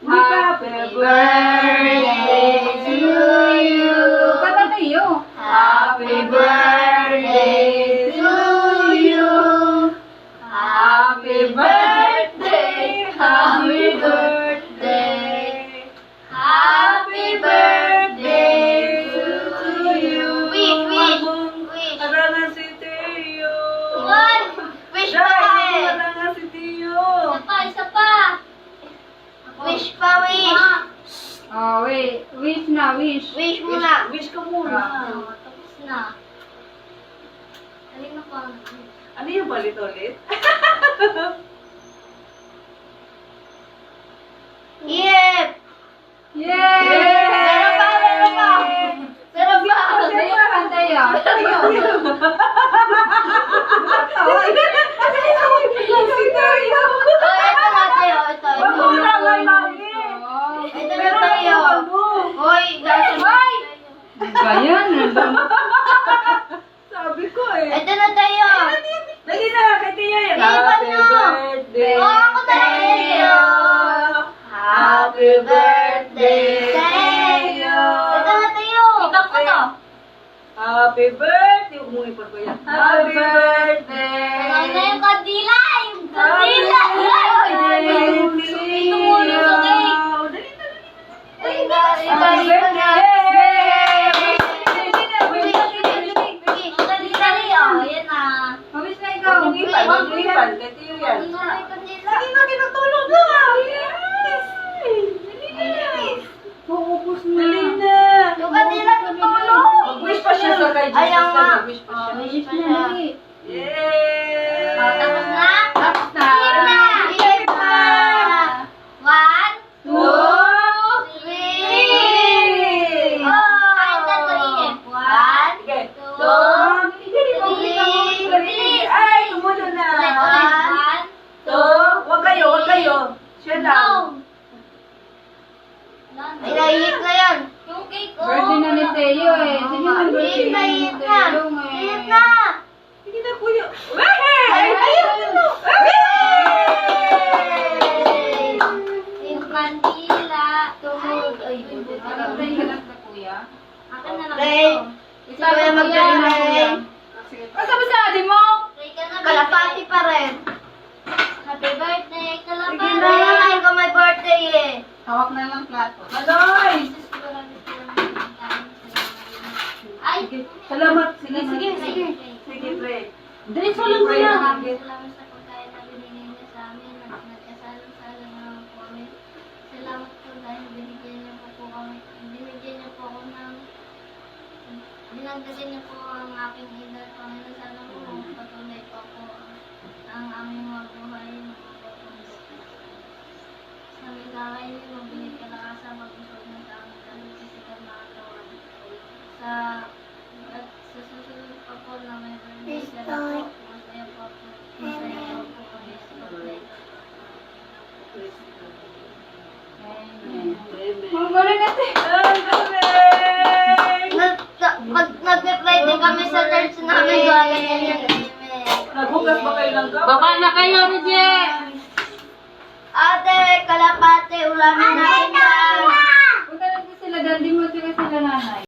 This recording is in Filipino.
Happy birthday to you. Kata tayo. Happy birthday to you. Happy birthday. Happy birthday. Happy birthday to you. Wish. Arangan si Teo. Wish pa eh. Arangan si Teo. Isa pa. Wish pa, wish. Oh, wait. Wish na, wish. Wish muna. Wish ka muna. Tapos na. Halina pa. Ano yung balit-ulit? Yep! Yay! Meron pa. Meron pa. Tayo, tayo. Si Teo. Oh, ito na tayo. Ito. Wala lagi. Ito na tayo. Hoy, gasa. Ba yan? Sabi ko eh. Ito na tayo. Lagi na, kay Teo yan. Iwan Happy nyo. birthday. Oh, ako tayo. Happy birthday. Tayo. Ito na tayo. Ibang ko to. Happy birthday. Huwag mong ipon ko yan. Happy birthday. Ano na yung kandila? Yung kandila. Ito muna sa cake. Happy birthday. Dali, oh. Ayan na. Mabis na ikaw. Huwag mong ipon. Huwag mong ipon. Kay Teo yan. Ano na yung kandila? Sige na, kinatulog na. Yes. Puupos na. Dali na. Yung kandila, tutulog. Mag-wish pa siya sa kay Jesus. Ayaw nga. Mag-wish pa siya. Wish na, dali. Yay! Oh, tapos na? Tapos na. Sige na. Sige na. 1, 2, 3. Oh, kain na sa inip. 1, Sige. 2, Ay, tumulo na. 1, 2, Huwag kayo. Siya lang. Ay, nahihit na yan. Yung cake, oh. Birthday na ni Teo eh. Sige na, birthday na ni Nahihit na. Teo eh. Nahihit na. Sige na, kuya. Ay, Yung kandila. Tuhod. Ay, Hanap na yung hanap na kuya. akin na lang Pray. ito. Isa ko yung mag-pray. Asa ba sa ate mo? Pray ka na, Kalapati pa rin. Happy birthday, kalapati. Sige na. Ay, ko may birthday eh. Hawak na lang plato. Manoy! Ay, Salamat. Sige. sige. Pray. Diretso lang kuya. Salamat sa pagkain na binigay niyo sa amin. Nagkasalang-salang naman po kami. Salamat po dahil binigyan niyo po kami. Binigyan niyo po ako ng dinagdagan niyo po ang aking edad. Panginoon, sana po patuloy po po ang aming mga buhay. Sa ligaway niyo, mabilis kalakasan, mag-usog ng tamang dahil sisikap na katawan. At sa susunod pa po na may birthday sila po, masaya po po. Masaya po po kami sa birthday. Ang galing natin. Pag nagpe-pray din kami sa church namin, gaganyan yan. Naghugas ba kayo ng kamay? Baka na kayo, Reject! Ate, kalapate, ulamin natin yan. Punta lang sila, daddy mo, sila nanay.